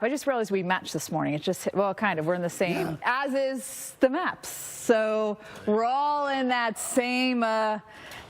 I just realized we matched this morning. It's just, well, kind of. We're in the same, as is the maps. So we're all in that same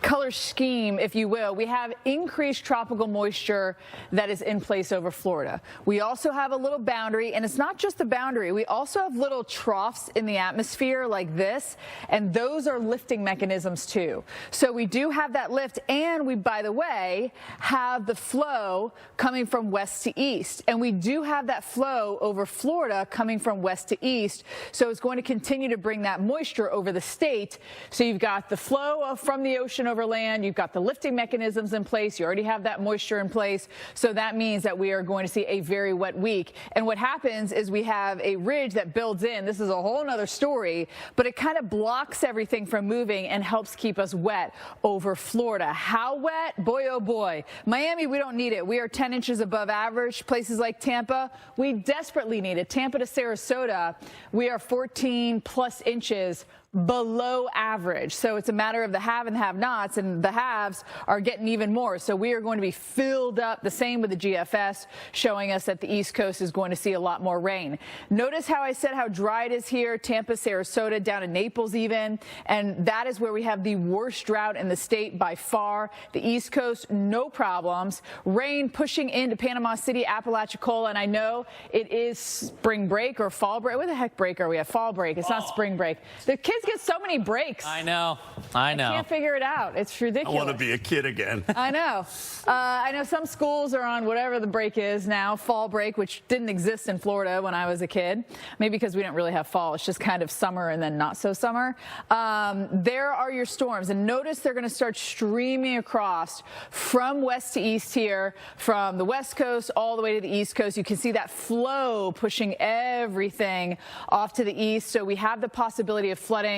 color scheme, if you will. We have increased tropical moisture that is in place over Florida. We also have a little boundary, and it's not just the boundary. We also have little troughs in the atmosphere like this, and those are lifting mechanisms too. So we do have that lift, and we, by the way, have the flow coming from west to east. And we do have that flow over Florida coming from west to east. So it's going to continue to bring that moisture over the state. So you've got the flow from the ocean over land. You've got the lifting mechanisms in place. You already have that moisture in place. So that means that we are going to see a very wet week. And what happens is we have a ridge that builds in. This is a whole nother story, but it kind of blocks everything from moving and helps keep us wet over Florida. How wet? Boy, oh boy. Miami, we don't need it. We are 10 inches above average. Places like Tampa, we desperately need it. Tampa to Sarasota, we are 14 plus inches below average. So it's a matter of the have and the have-nots, and the haves are getting even more. So we are going to be filled up. The same with the GFS, showing us that the East Coast is going to see a lot more rain. Notice how I said how dry it is here, Tampa, Sarasota, down to Naples even, and that is where we have the worst drought in the state by far. The East Coast, no problems. Rain pushing into Panama City, Apalachicola, and I know it is spring break or fall break. What the heck break are we at? Fall break. It's not spring break. The kids get so many breaks. I know. I can't figure it out. It's ridiculous. I want to be a kid again. I know. I know some schools are on whatever the break is now, fall break, which didn't exist in Florida when I was a kid. Maybe because we didn't really have fall. It's just kind of summer and then not so summer. There are your storms. And notice they're going to start streaming across from west to east here, from the west coast all the way to the east coast. You can see that flow pushing everything off to the east. So we have the possibility of flooding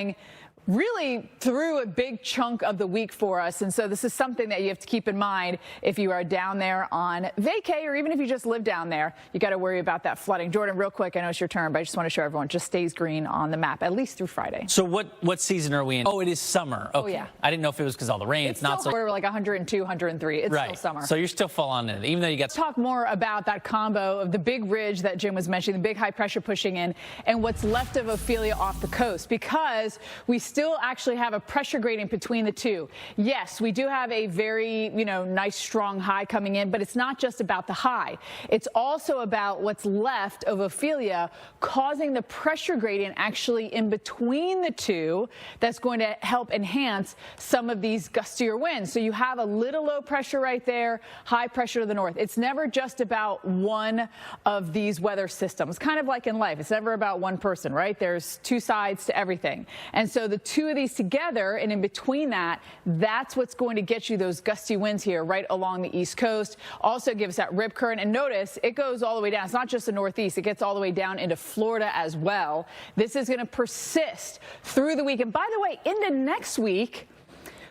really through a big chunk of the week for us. And so this is something that you have to keep in mind if you are down there on vacay, or even if you just live down there, you got to worry about that flooding. Jordan, real quick, I know it's your turn, but I just want to show everyone, just stays green on the map, at least through Friday. So what season are we in? Oh, it is summer. Okay. Oh, yeah. I didn't know if it was because all the rain. It's not so. We're like 102, 103. It's right. Still summer. So you're still full on in it, even though you got. Talk more about that combo of the big ridge that Jim was mentioning, the big high pressure pushing in, and what's left of Ophelia off the coast, because we still actually have a pressure gradient between the two. Yes, we do have a very, nice strong high coming in, but it's not just about the high. It's also about what's left of Ophelia causing the pressure gradient actually in between the two that's going to help enhance some of these gustier winds. So you have a little low pressure right there, high pressure to the north. It's never just about one of these weather systems, kind of like in life. It's never about one person, right? There's two sides to everything. And so the two of these together, and in between that, that's what's going to get you those gusty winds here right along the east coast. Also gives that rip current, and notice it goes all the way down. It's not just the northeast, it gets all the way down into Florida as well. This is going to persist through the week, and by the way, into next week,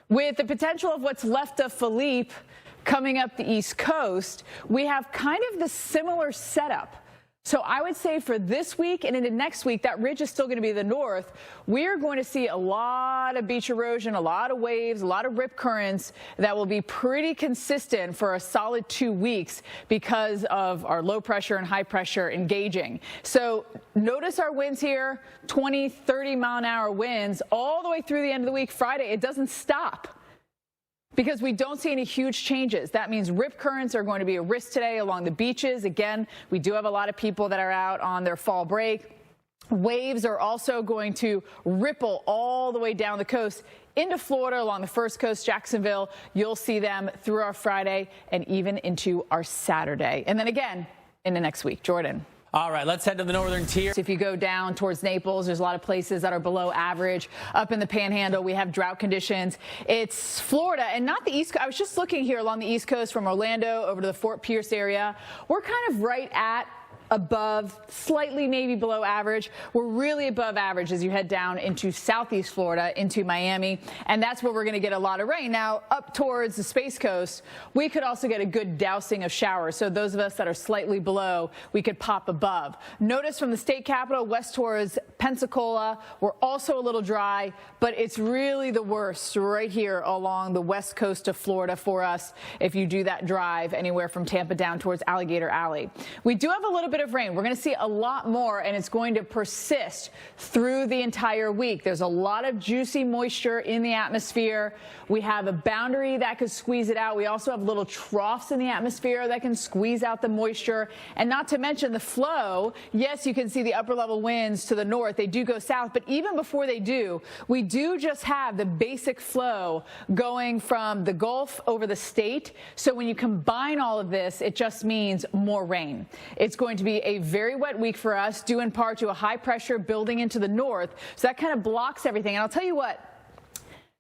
with the potential of what's left of Philippe coming up the east coast, we have kind of the similar setup. So I would say for this week and into next week, that ridge is still going to be the north. We're going to see a lot of beach erosion, a lot of waves, a lot of rip currents that will be pretty consistent for a solid 2 weeks because of our low pressure and high pressure engaging. So notice our winds here, 20, 30 mile an hour winds all the way through the end of the week. Friday, it doesn't stop, because we don't see any huge changes. That means rip currents are going to be a risk today along the beaches. Again, we do have a lot of people that are out on their fall break. Waves are also going to ripple all the way down the coast into Florida along the first coast, Jacksonville. You'll see them through our Friday and even into our Saturday. And then again, into next week. Jordan. All right, let's head to the northern tier. If you go down towards Naples, there's a lot of places that are below average. Up in the Panhandle, we have drought conditions. It's Florida and not the East Coast. I was just looking here along the East Coast from Orlando over to the Fort Pierce area. We're kind of right at above, slightly maybe below average. We're really above average as you head down into southeast Florida, into Miami, and that's where we're going to get a lot of rain. Now, up towards the Space Coast, we could also get a good dousing of showers. So those of us that are slightly below, we could pop above. Notice from the state capital west towards Pensacola, we're also a little dry, but it's really the worst right here along the west coast of Florida for us if you do that drive anywhere from Tampa down towards Alligator Alley. We do have a little bit bit of rain. We're going to see a lot more, and it's going to persist through the entire week. There's a lot of juicy moisture in the atmosphere. We have a boundary that could squeeze it out. We also have little troughs in the atmosphere that can squeeze out the moisture. And not to mention the flow. Yes, you can see the upper level winds to the north. They do go south, but even before they do, we do just have the basic flow going from the Gulf over the state. So when you combine all of this, it just means more rain. It's going to be a very wet week for us, due in part to a high pressure building into the north. So that kind of blocks everything. And I'll tell you what,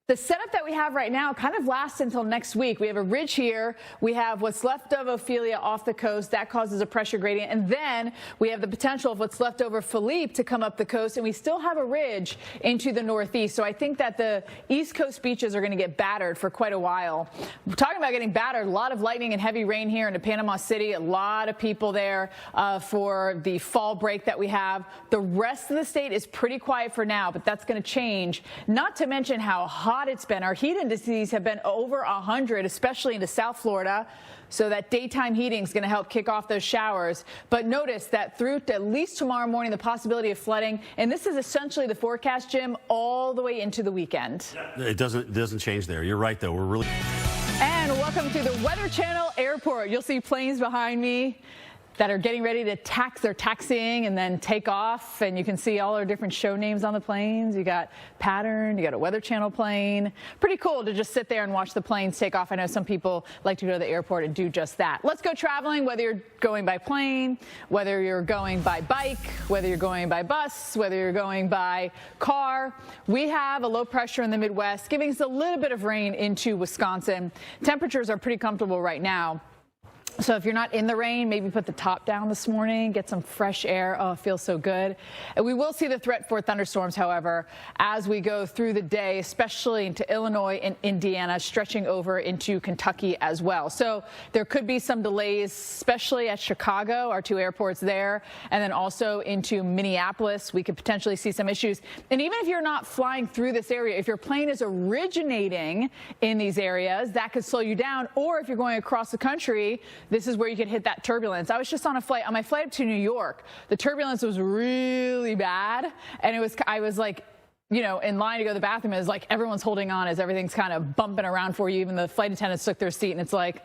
the setup that we have right now kind of lasts until next week. We have a ridge here. We have what's left of Ophelia off the coast. That causes a pressure gradient. And then we have the potential of what's left over Philippe to come up the coast. And we still have a ridge into the northeast. So I think that the East Coast beaches are going to get battered for quite a while. We're talking about getting battered. A lot of lightning and heavy rain here into Panama City. A lot of people there for the fall break that we have. The rest of the state is pretty quiet for now, but that's going to change. Not to mention how hot it's been. Our heat indices have been over 100, especially into South Florida. So that daytime heating is going to help kick off those showers. But notice that through at least tomorrow morning, the possibility of flooding. And this is essentially the forecast, Jim, all the way into the weekend. It doesn't change there. You're right, though. We're really. And welcome to the Weather Channel Airport. You'll see planes behind me that are getting ready to they're taxiing and then take off. And you can see all our different show names on the planes. You got Pattern, you got a Weather Channel plane. Pretty cool to just sit there and watch the planes take off. I know some people like to go to the airport and do just that. Let's go traveling, whether you're going by plane, whether you're going by bike, whether you're going by bus, whether you're going by car. We have a low pressure in the Midwest, giving us a little bit of rain into Wisconsin. Temperatures are pretty comfortable right now. So if you're not in the rain, maybe put the top down this morning, get some fresh air. Oh, it feels so good. And we will see the threat for thunderstorms, however, as we go through the day, especially into Illinois and Indiana, stretching over into Kentucky as well. So there could be some delays, especially at Chicago, our two airports there, and then also into Minneapolis. We could potentially see some issues. And even if you're not flying through this area, if your plane is originating in these areas, that could slow you down. Or if you're going across the country, this is where you could hit that turbulence. I was just on my flight to New York. The turbulence was really bad. And I was like, you know, in line to go to the bathroom. It's like everyone's holding on as everything's kind of bumping around for you. Even the flight attendants took their seat, and it's like,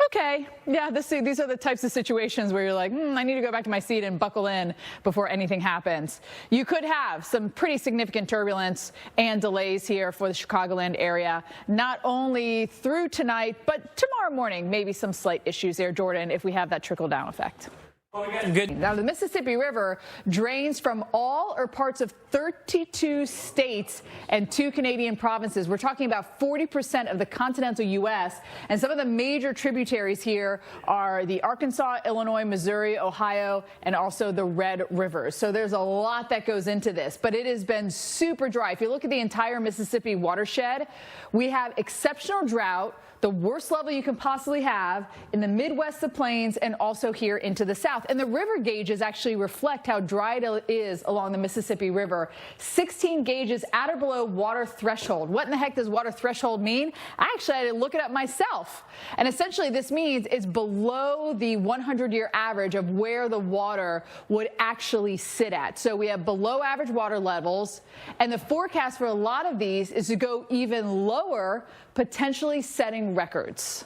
okay, yeah, these are the types of situations where you're like, I need to go back to my seat and buckle in before anything happens. You could have some pretty significant turbulence and delays here for the Chicagoland area, not only through tonight, but tomorrow morning, maybe some slight issues there, Jordan, if we have that trickle-down effect. Good. Now, the Mississippi River drains from all or parts of 32 states and 2 Canadian provinces. We're talking about 40% of the continental U.S. And some of the major tributaries here are the Arkansas, Illinois, Missouri, Ohio, and also the Red Rivers. So there's a lot that goes into this, but it has been super dry. If you look at the entire Mississippi watershed, we have exceptional drought, the worst level you can possibly have in the Midwest, the plains, and also here into the south. And the river gauges actually reflect how dry it is along the Mississippi River. 16 gauges at or below water threshold. What in the heck does water threshold mean? I actually had to look it up myself. And essentially this means it's below the 100-year average of where the water would actually sit at. So we have below average water levels, and the forecast for a lot of these is to go even lower, potentially setting records.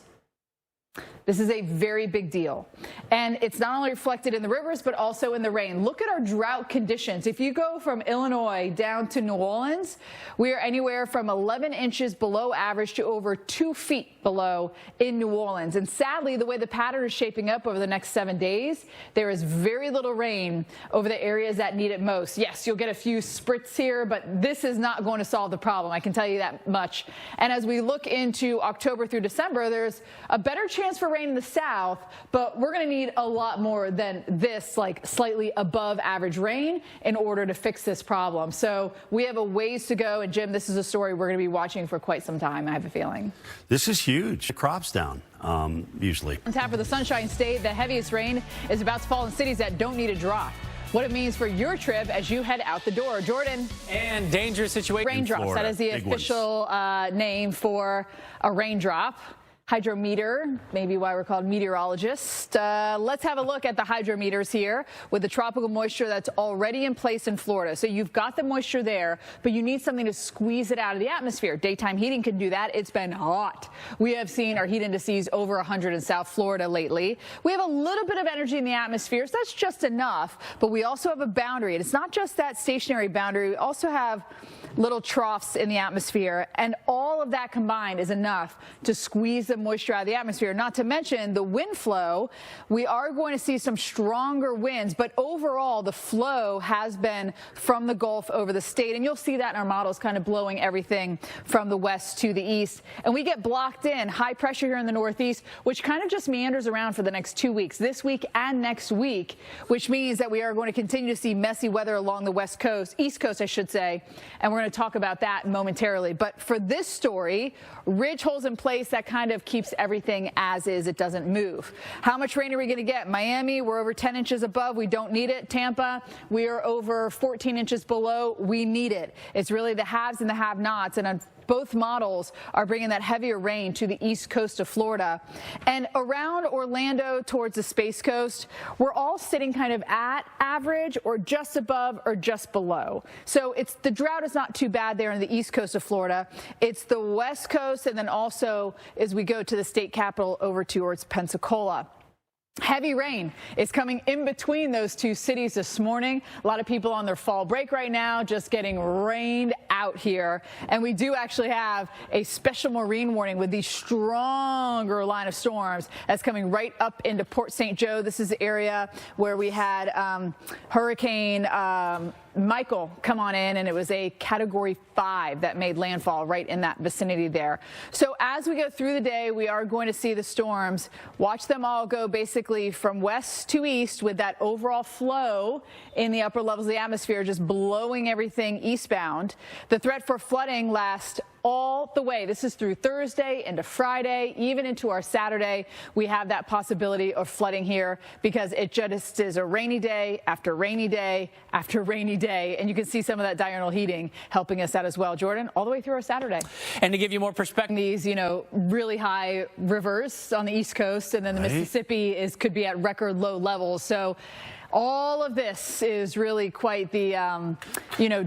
This is a very big deal. And it's not only reflected in the rivers, but also in the rain. Look at our drought conditions. If you go from Illinois down to New Orleans, we are anywhere from 11 inches below average to over 2 feet below in New Orleans. And sadly, the way the pattern is shaping up over the next 7 days, there is very little rain over the areas that need it most. Yes, you'll get a few spritz here, but this is not going to solve the problem. I can tell you that much. And as we look into October through December, there's a better chance for rain in the south, but we're going to need a lot more than this, like slightly above average rain, in order to fix this problem. So we have a ways to go. And Jim, this is a story we're going to be watching for quite some time, I have a feeling. This is huge. The crops down, usually. On tap for the Sunshine State, the heaviest rain is about to fall in cities that don't need a drop. What it means for your trip as you head out the door. Jordan. And dangerous situation. Raindrops. That is the official name for a raindrop. Hydrometer, maybe why we're called meteorologists. Let's have a look at the hydrometers here with the tropical moisture that's already in place in Florida. So you've got the moisture there, but you need something to squeeze it out of the atmosphere. Daytime heating can do that. It's been hot. We have seen our heat indices over 100 in South Florida lately. We have a little bit of energy in the atmosphere, so that's just enough. But we also have a boundary, and it's not just that stationary boundary. We also have little troughs in the atmosphere, and all of that combined is enough to squeeze the moisture out of the atmosphere. Not to mention the wind flow. We are going to see some stronger winds, but overall the flow has been from the Gulf over the state, and you'll see that in our models kind of blowing everything from the west to the east. And we get blocked in high pressure here in the northeast, which kind of just meanders around for the next 2 weeks, this week and next week, which means that we are going to continue to see messy weather along the west coast, east coast, I should say, and we're going to talk about that momentarily. But for this story, ridge holds in place. That kind of keeps everything as is. It doesn't move. How much rain are we going to get? Miami, we're over 10 inches above. We don't need it. Tampa, we are over 14 inches below. We need it. It's really the haves and the have-nots. And both models are bringing that heavier rain to the east coast of Florida. And around Orlando towards the Space Coast, we're all sitting kind of at average or just above or just below. So the drought is not too bad there in the east coast of Florida. It's the west coast, and then also as we go to the state capital over towards Pensacola. Heavy rain is coming in between those two cities this morning. A lot of people on their fall break right now, just getting rained out here. And we do actually have a special marine warning with the stronger line of storms that's coming right up into Port St. Joe. This is the area where we had Hurricane Michael come on in, and it was a Category 5 that made landfall right in that vicinity there. So as we go through the day, we are going to see the storms. Watch them all go basically from west to east with that overall flow in the upper levels of the atmosphere just blowing everything eastbound. The threat for flooding lasts all the way. This is through Thursday into Friday, even into our Saturday. We have that possibility of flooding here because it just is a rainy day after rainy day after rainy day. And you can see some of that diurnal heating helping us out as well, Jordan, all the way through our Saturday. And to give you more perspective, these, really high rivers on the East Coast, and then the Mississippi could be at record low levels. So all of this is really quite the,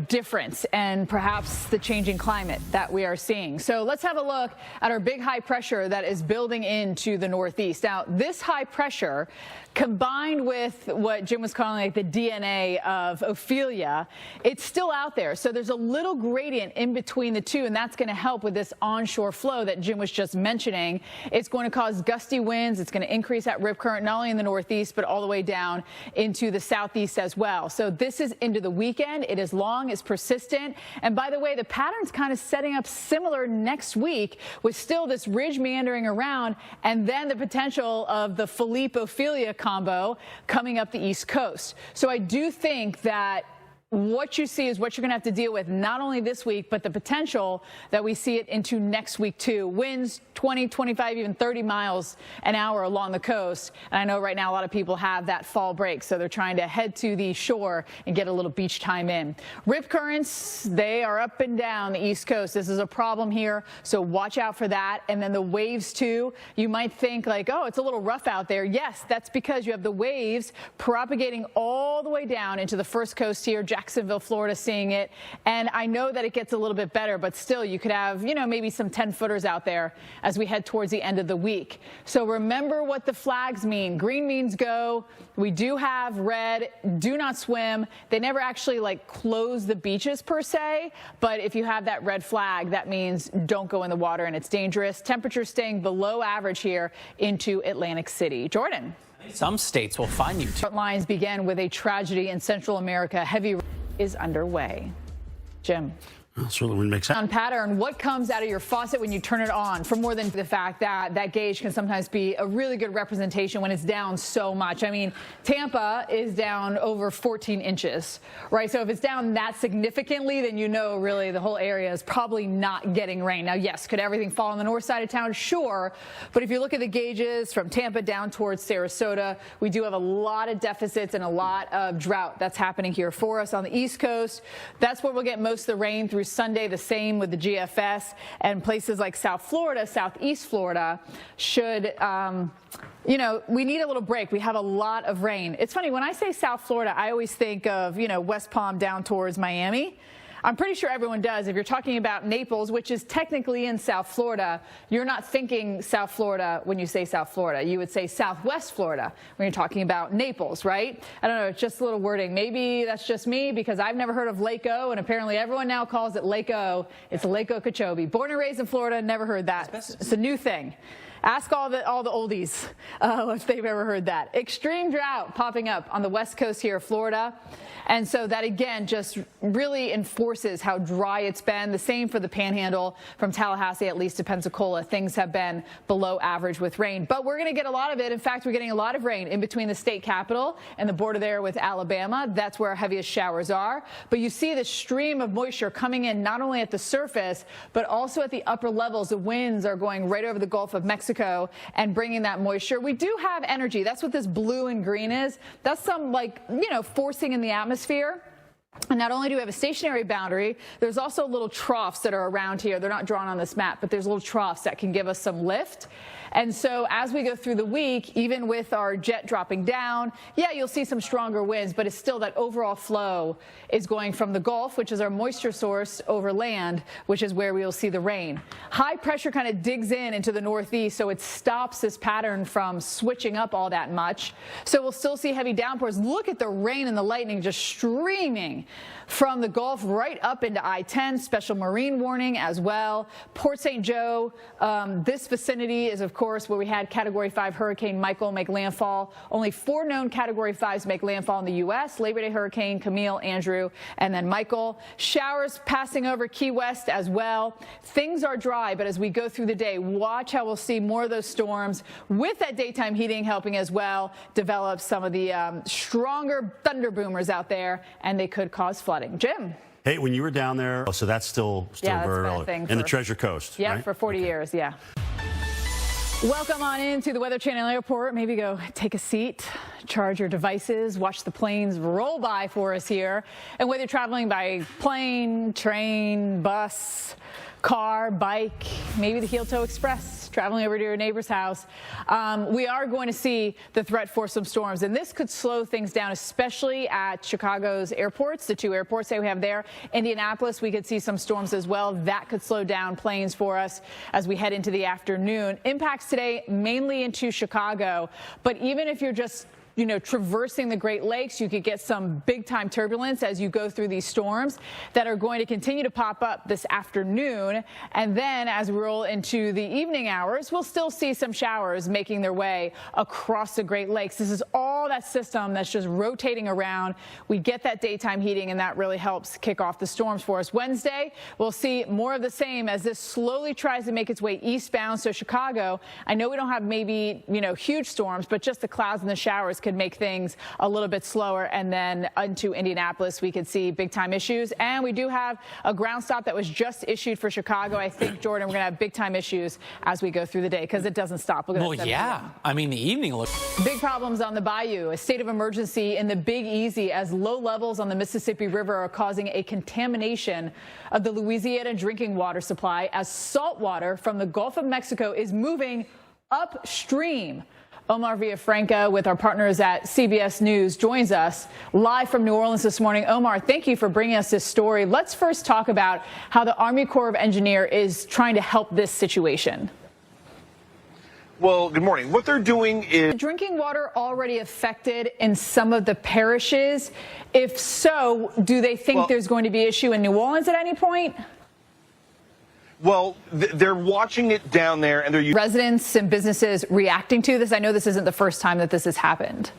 difference and perhaps the changing climate that we are seeing. So let's have a look at our big high pressure that is building into the northeast. Now, this high pressure combined with what Jim was calling like the DNA of Ophelia, it's still out there. So there's a little gradient in between the two, and that's going to help with this onshore flow that Jim was just mentioning. It's going to cause gusty winds. It's going to increase that rip current, not only in the northeast, but all the way down into the southeast as well. So this is into the weekend. It is long, it's persistent. And by the way, the pattern's kind of setting up similar next week with still this ridge meandering around, and then the potential of the Philippe-Ophelia combo coming up the East Coast. So I do think that what you see is what you're going to have to deal with not only this week, but the potential that we see it into next week too. Winds 20, 25, even 30 miles an hour along the coast. And I know right now a lot of people have that fall break, so they're trying to head to the shore and get a little beach time in. Rip currents, they are up and down the East Coast. This is a problem here, so watch out for that. And then the waves too. You might think like, oh, it's a little rough out there. Yes, that's because you have the waves propagating all the way down into the first coast here. Jacksonville, Florida, seeing it. And I know that it gets a little bit better, but still you could have, maybe some 10-footers out there as we head towards the end of the week. So remember what the flags mean. Green means go. We do have red, do not swim. They never actually close the beaches per se, but if you have that red flag, that means don't go in the water and it's dangerous. Temperatures staying below average here into Atlantic City. Jordan. Some states will fine you. Lines began with a tragedy in Central America. Heavy rain is underway. Jim. Well, certainly wouldn't make sense. On pattern, what comes out of your faucet when you turn it on? For more than the fact that that gauge can sometimes be a really good representation when it's down so much. I mean, Tampa is down over 14 inches, right? So if it's down that significantly, then really the whole area is probably not getting rain. Now, yes, could everything fall on the north side of town? Sure. But if you look at the gauges from Tampa down towards Sarasota, we do have a lot of deficits and a lot of drought that's happening here for us on the East Coast. That's where we'll get most of the rain through Sunday. The same with the GFS, and places like South Florida, Southeast Florida should, we need a little break. We have a lot of rain. It's funny, when I say South Florida, I always think of, West Palm down towards Miami. I'm pretty sure everyone does. If you're talking about Naples, which is technically in South Florida, you're not thinking South Florida when you say South Florida. You would say Southwest Florida when you're talking about Naples, right? I don't know, it's just a little wording. Maybe that's just me because I've never heard of Lake O, and apparently everyone now calls it Lake O. It's Lake Okeechobee. Born and raised in Florida, never heard that. It's a new thing. Ask all the oldies if they've ever heard that. Extreme drought popping up on the west coast here of Florida. And so that, again, just really enforces how dry it's been. The same for the panhandle from Tallahassee, at least to Pensacola. Things have been below average with rain. But we're going to get a lot of it. In fact, we're getting a lot of rain in between the state capitol and the border there with Alabama. That's where our heaviest showers are. But you see the stream of moisture coming in not only at the surface, but also at the upper levels. The winds are going right over the Gulf of Mexico and bringing that moisture. We do have energy. That's what this blue and green is. That's some, forcing in the atmosphere. And not only do we have a stationary boundary, there's also little troughs that are around here. They're not drawn on this map, but there's little troughs that can give us some lift. And so as we go through the week, even with our jet dropping down, you'll see some stronger winds, but it's still that overall flow is going from the Gulf, which is our moisture source, over land, which is where we will see the rain. High pressure kind of digs into the northeast, so it stops this pattern from switching up all that much. So we'll still see heavy downpours. Look at the rain and the lightning just streaming from the Gulf right up into I-10. Special marine warning as well. Port St. Joe, this vicinity is, of course, where we had Category 5 Hurricane Michael make landfall. Only 4 known Category 5s make landfall in the U.S. Labor Day hurricane, Camille, Andrew, and then Michael. Showers passing over Key West as well. Things are dry, but as we go through the day, watch how we'll see more of those storms with that daytime heating helping as well develop some of the stronger thunder boomers out there, and they could cause flooding. Jim. Hey, when you were down there, so that's still very early. In the Treasure Coast, yeah, right? for 40 years, yeah. Welcome on into the Weather Channel Airport. Maybe go take a seat, charge your devices, watch the planes roll by for us here. And whether you're traveling by plane, train, bus, car, bike, maybe the Heel Toe Express, traveling over to your neighbor's house, we are going to see the threat for some storms. And this could slow things down, especially at Chicago's airports, the 2 airports that we have there. Indianapolis, we could see some storms as well. That could slow down planes for us as we head into the afternoon. Impacts today mainly into Chicago. But even if you're just traversing the Great Lakes, you could get some big time turbulence as you go through these storms that are going to continue to pop up this afternoon. And then as we roll into the evening hours, we'll still see some showers making their way across the Great Lakes. This is all that system that's just rotating around. We get that daytime heating, and that really helps kick off the storms for us. Wednesday, we'll see more of the same as this slowly tries to make its way eastbound. So Chicago, I know we don't have maybe, huge storms, but just the clouds and the showers could make things a little bit slower. And then into Indianapolis, we could see big time issues. And we do have a ground stop that was just issued for Chicago. I think, Jordan, we're going to have big time issues as we go through the day because it doesn't stop. Well, yeah. I mean, the evening looks big problems on the bayou. A state of emergency in the Big Easy as low levels on the Mississippi River are causing a contamination of the Louisiana drinking water supply as salt water from the Gulf of Mexico is moving upstream. Omar Villafranca with our partners at CBS News joins us live from New Orleans this morning. Omar, thank you for bringing us this story. Let's first talk about how the Army Corps of Engineers is trying to help this situation. Well, good morning. What they're doing is drinking water already affected in some of the parishes. If so, do they think there's going to be an issue in New Orleans at any point? Well, they're watching it down there, and they're residents and businesses reacting to this. I know this isn't the first time that this has happened.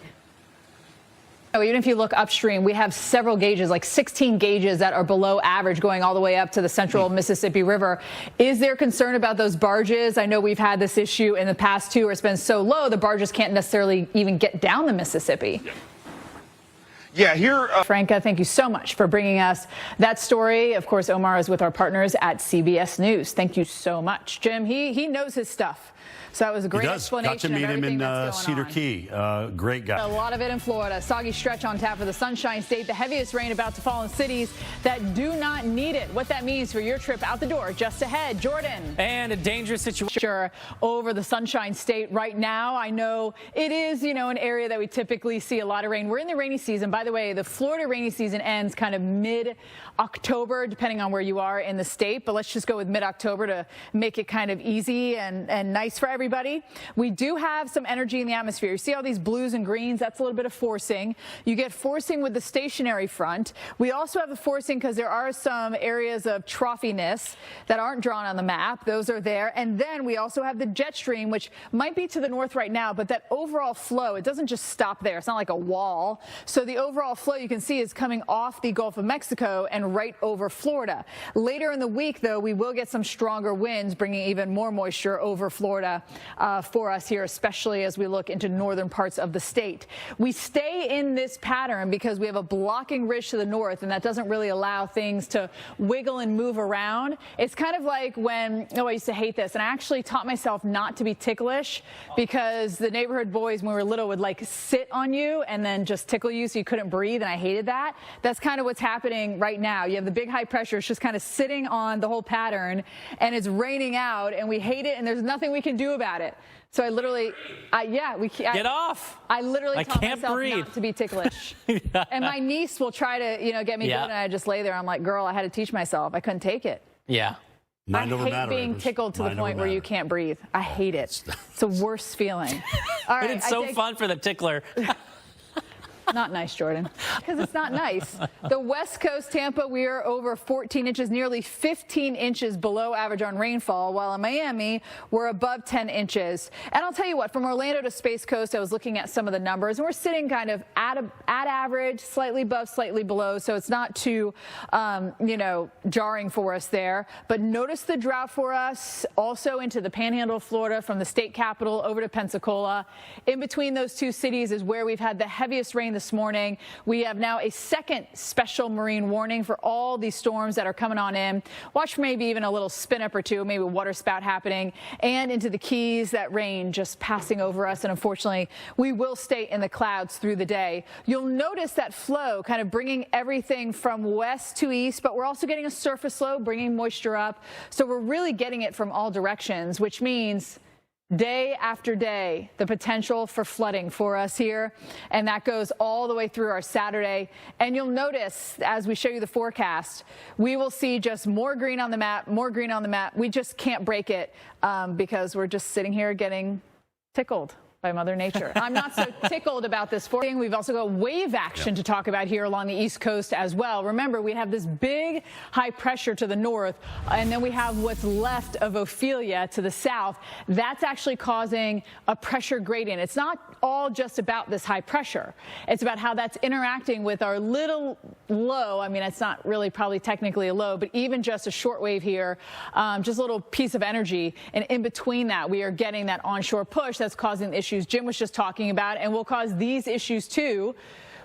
Even if you look upstream, we have several gauges, like 16 gauges that are below average going all the way up to the central Mississippi River. Is there concern about those barges? I know we've had this issue in the past, too, where it's been so low, the barges can't necessarily even get down the Mississippi. Yeah, here. Franca, thank you so much for bringing us that story. Of course, Omar is with our partners at CBS News. Thank you so much. Jim, he knows his stuff So that was a great explanation. Got to meet him in Cedar on. Key. Great guy. A lot of it in Florida. Soggy stretch on tap for the Sunshine State. The heaviest rain about to fall in cities that do not need it. What that means for your trip out the door just ahead. Jordan. And a dangerous situation over the Sunshine State right now. I know it is, an area that we typically see a lot of rain. We're in the rainy season. By the way, the Florida rainy season ends kind of mid-October, depending on where you are in the state. But let's just go with mid-October to make it kind of easy and nice for everybody. We do have some energy in the atmosphere. You see all these blues and greens? That's a little bit of forcing. You get forcing with the stationary front. We also have the forcing because there are some areas of troughiness that aren't drawn on the map. Those are there. And then we also have the jet stream, which might be to the north right now, but that overall flow, it doesn't just stop there. It's not like a wall. So the overall flow you can see is coming off the Gulf of Mexico and right over Florida. Later in the week, though, we will get some stronger winds, bringing even more moisture over Florida for us here, especially as we look into northern parts of the state. We stay in this pattern because we have a blocking ridge to the north, and that doesn't really allow things to wiggle and move around. It's kind of like when, I used to hate this, and I actually taught myself not to be ticklish because the neighborhood boys, when we were little, would like sit on you and then just tickle you so you couldn't breathe, and I hated that. That's kind of what's happening right now. You have the big high pressure. It's just kind of sitting on the whole pattern, and it's raining out, and we hate it, and there's nothing we can do about it. So I literally, get off. I literally taught myself breathe. Not to be ticklish. And my niece will try to, get me good, and I just lay there. I'm like, girl, I had to teach myself. I couldn't take it. Yeah. I hate being tickled to the point where you can't breathe. I hate it. It's the worst feeling. All right, it's so fun for the tickler. Not nice, Jordan, because it's not nice. The West Coast, Tampa, we are over 14 inches, nearly 15 inches below average on rainfall, while in Miami, we're above 10 inches. And I'll tell you what, from Orlando to Space Coast, I was looking at some of the numbers, and we're sitting kind of at average, slightly above, slightly below, so it's not too, jarring for us there. But notice the drought for us, also into the panhandle of Florida, from the state capital over to Pensacola. In between those two cities is where we've had the heaviest rain this morning. We have now a second special marine warning for all these storms that are coming on in. Watch for maybe even a little spin up or two, maybe a water spout happening, and into the Keys, that rain just passing over us. And unfortunately, we will stay in the clouds through the day. You'll notice that flow kind of bringing everything from west to east, but we're also getting a surface low, bringing moisture up. So we're really getting it from all directions, which means day after day, the potential for flooding for us here. And that goes all the way through our Saturday. And you'll notice as we show you the forecast, we will see just more green on the map, more green on the map. We just can't break it because we're just sitting here getting tickled by Mother Nature. I'm not so tickled about this thing. We've also got wave action to talk about here along the East Coast as well. Remember, we have this big high pressure to the north, and then we have what's left of Ophelia to the south. That's actually causing a pressure gradient. It's not all just about this high pressure. It's about how that's interacting with our little low. I mean, it's not really probably technically a low, but even just a short wave here, just a little piece of energy. And in between that, we are getting that onshore push that's causing the issues Jim was just talking about, and will cause these issues too.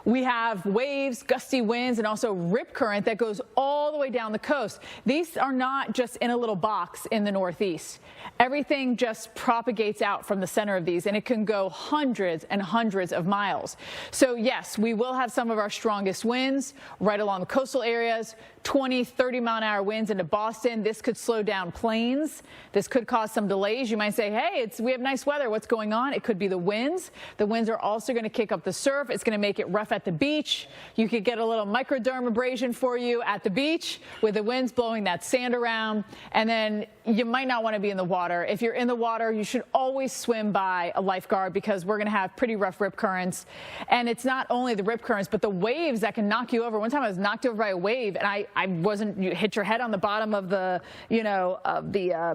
We have waves, gusty winds, and also rip current that goes all the way down the coast. These are not just in a little box in the northeast. Everything just propagates out from the center of these, and it can go hundreds and hundreds of miles. So yes, we will have some of our strongest winds right along the coastal areas, 20, 30-mile-an-hour winds into Boston. This could slow down planes. This could cause some delays. You might say, hey, we have nice weather. What's going on? It could be the winds. The winds are also going to kick up the surf. It's going to make it rough at the beach. You could get a little microdermabrasion for you at the beach with the winds blowing that sand around. And then you might not want to be in the water. If you're in the water, you should always swim by a lifeguard because we're going to have pretty rough rip currents. And it's not only the rip currents, but the waves that can knock you over. One time I was knocked over by a wave, and you hit your head on the bottom of the,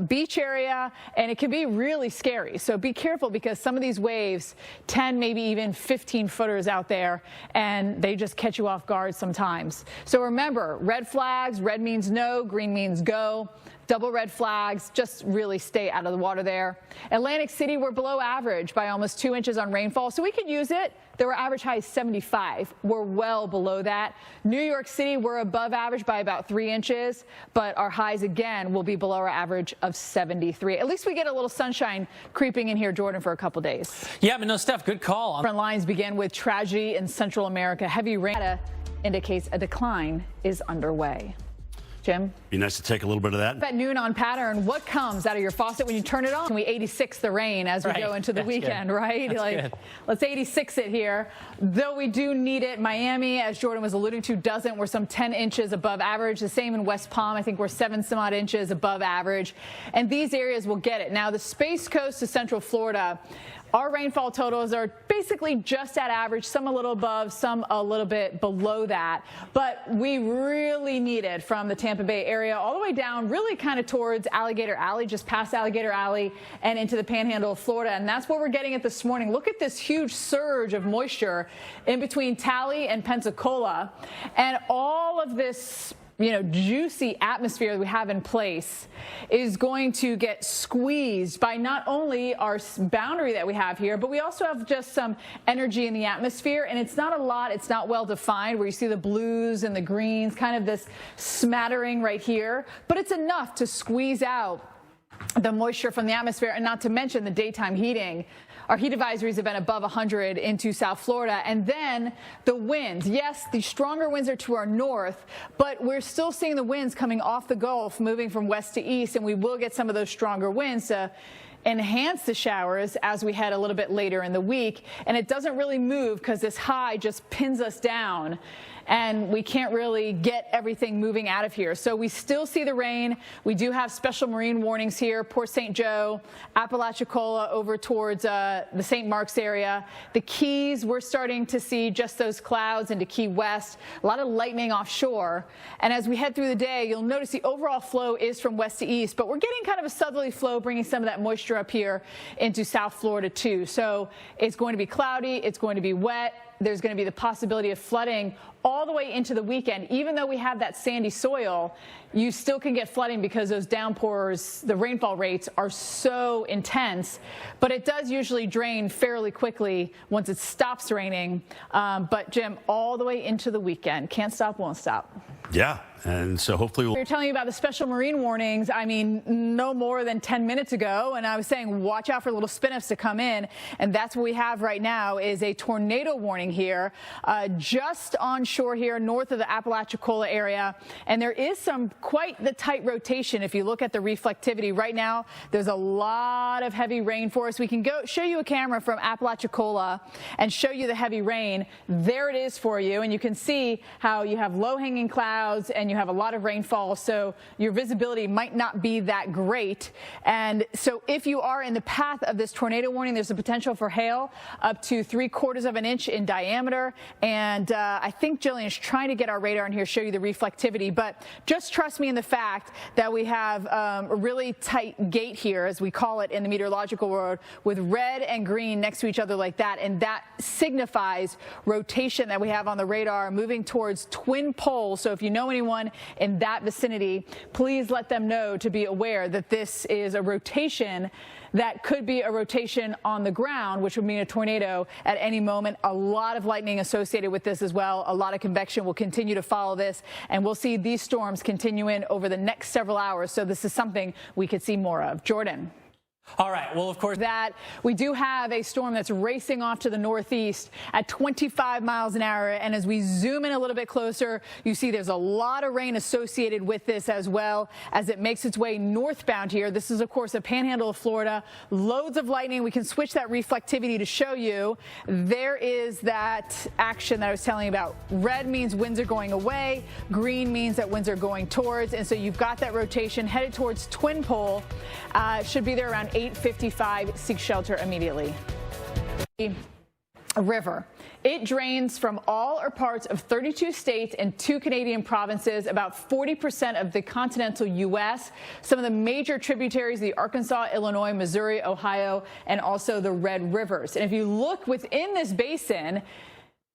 beach area, and it can be really scary. So be careful because some of these waves, 10, maybe even 15 footers out there, and they just catch you off guard sometimes. So remember, red flags, red means no, green means go. double red flags. Just really stay out of the water there. Atlantic City, we're below average by almost 2 inches on rainfall, so we could use it. There average high is 75. We're well below that. New York City, we're above average by about 3 inches, but our highs again will be below our average of 73. At least we get a little sunshine creeping in here, Jordan, for a couple days. Yeah, but no, Steph, good call. Front lines begin with tragedy in Central America. Heavy rain indicates a decline is underway. Jim? Be nice to take a little bit of that. At noon on pattern, what comes out of your faucet when you turn it on? We 86 the rain as we go into the weekend, good. right? Good. Let's 86 it here. Though we do need it. Miami, as Jordan was alluding to, doesn't. We're some 10 inches above average. The same in West Palm. I think we're 7 some odd inches above average. And these areas will get it. Now, the Space Coast to Central Florida, our rainfall totals are basically just at average, some a little above, some a little bit below that. But we really need it from the Tampa Bay area all the way down, really kind of towards Alligator Alley, just past Alligator Alley and into the panhandle of Florida. And that's what we're getting at this morning. Look at this huge surge of moisture in between Tally and Pensacola. And all of this juicy atmosphere that we have in place is going to get squeezed by not only our boundary that we have here, but we also have just some energy in the atmosphere. And it's not a lot. It's not well defined where you see the blues and the greens, kind of this smattering right here. But it's enough to squeeze out the moisture from the atmosphere, and not to mention the daytime heating. Our heat advisories have been above 100 into South Florida. And then the winds. Yes, the stronger winds are to our north, but we're still seeing the winds coming off the Gulf, moving from west to east, and we will get some of those stronger winds to enhance the showers as we head a little bit later in the week. And it doesn't really move because this high just pins us down, and we can't really get everything moving out of here. So we still see the rain. We do have special marine warnings here, Port St. Joe, Apalachicola over towards the St. Mark's area. The Keys, we're starting to see just those clouds into Key West, a lot of lightning offshore. And as we head through the day, you'll notice the overall flow is from west to east, but we're getting kind of a southerly flow, bringing some of that moisture up here into South Florida too. So it's going to be cloudy, it's going to be wet. There's going to be the possibility of flooding all the way into the weekend. Even though we have that sandy soil, you still can get flooding because those downpours, the rainfall rates are so intense. But it does usually drain fairly quickly once it stops raining. But, Jim, all the way into the weekend. Can't stop, won't stop. Yeah. And so hopefully we're telling you about the special marine warnings. I mean, no more than 10 minutes ago. And I was saying, watch out for little spin-offs to come in. And that's what we have right now is a tornado warning here just on shore here north of the Apalachicola area. And there is quite the tight rotation. If you look at the reflectivity right now, there's a lot of heavy rain for us. We can go show you a camera from Apalachicola and show you the heavy rain. There it is for you. And you can see how you have low-hanging clouds and you have a lot of rainfall, so your visibility might not be that great. And so if you are in the path of this tornado warning, there's a potential for hail up to 3/4 of an inch in diameter. And I think Jillian's trying to get our radar in here, show you the reflectivity. But just trust me in the fact that we have a really tight gate here, as we call it in the meteorological world, with red and green next to each other like that. And that signifies rotation that we have on the radar moving towards twin poles. So if you know anyone in that vicinity, please let them know to be aware that this is a rotation that could be a rotation on the ground, which would mean a tornado at any moment. A lot of lightning associated with this as well. A lot of convection will continue to follow this, and we'll see these storms continue in over the next several hours. So this is something we could see more of. Jordan. All right. Well, of course, that we do have a storm that's racing off to the northeast at 25 miles an hour. And as we zoom in a little bit closer, you see there's a lot of rain associated with this as well as it makes its way northbound here. This is, of course, a panhandle of Florida. Loads of lightning. We can switch that reflectivity to show you. There is that action that I was telling you about. Red means winds are going away. Green means that winds are going towards. And so you've got that rotation headed towards twin pole. Should be there around 8:55. Seek shelter immediately. A river. It drains from all or parts of 32 states and 2 Canadian provinces, about 40% of the continental U.S. Some of the major tributaries, the Arkansas, Illinois, Missouri, Ohio, and also the Red Rivers. And if you look within this basin,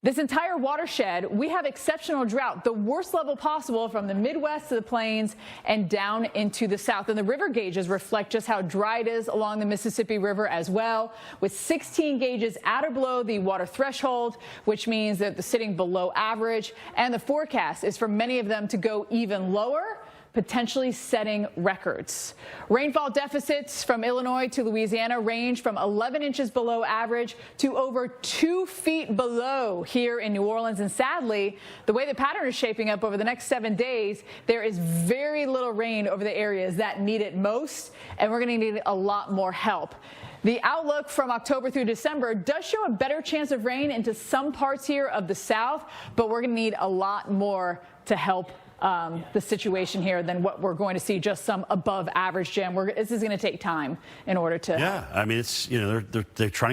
This entire watershed, we have exceptional drought, the worst level possible from the Midwest to the plains and down into the south. And the river gauges reflect just how dry it is along the Mississippi River as well, with 16 gauges at or below the water threshold, which means that they're sitting below average. And the forecast is for many of them to go even lower, potentially setting records. Rainfall deficits from Illinois to Louisiana range from 11 inches below average to over 2 feet below here in New Orleans. And sadly, the way the pattern is shaping up over the next 7 days, there is very little rain over the areas that need it most, and we're going to need a lot more help. The outlook from October through December does show a better chance of rain into some parts here of the south, but we're going to need a lot more to help the situation here than what we're going to see just some above average, Jim. This is going to take time in order to. Yeah, I mean, it's, you know, they're trying to get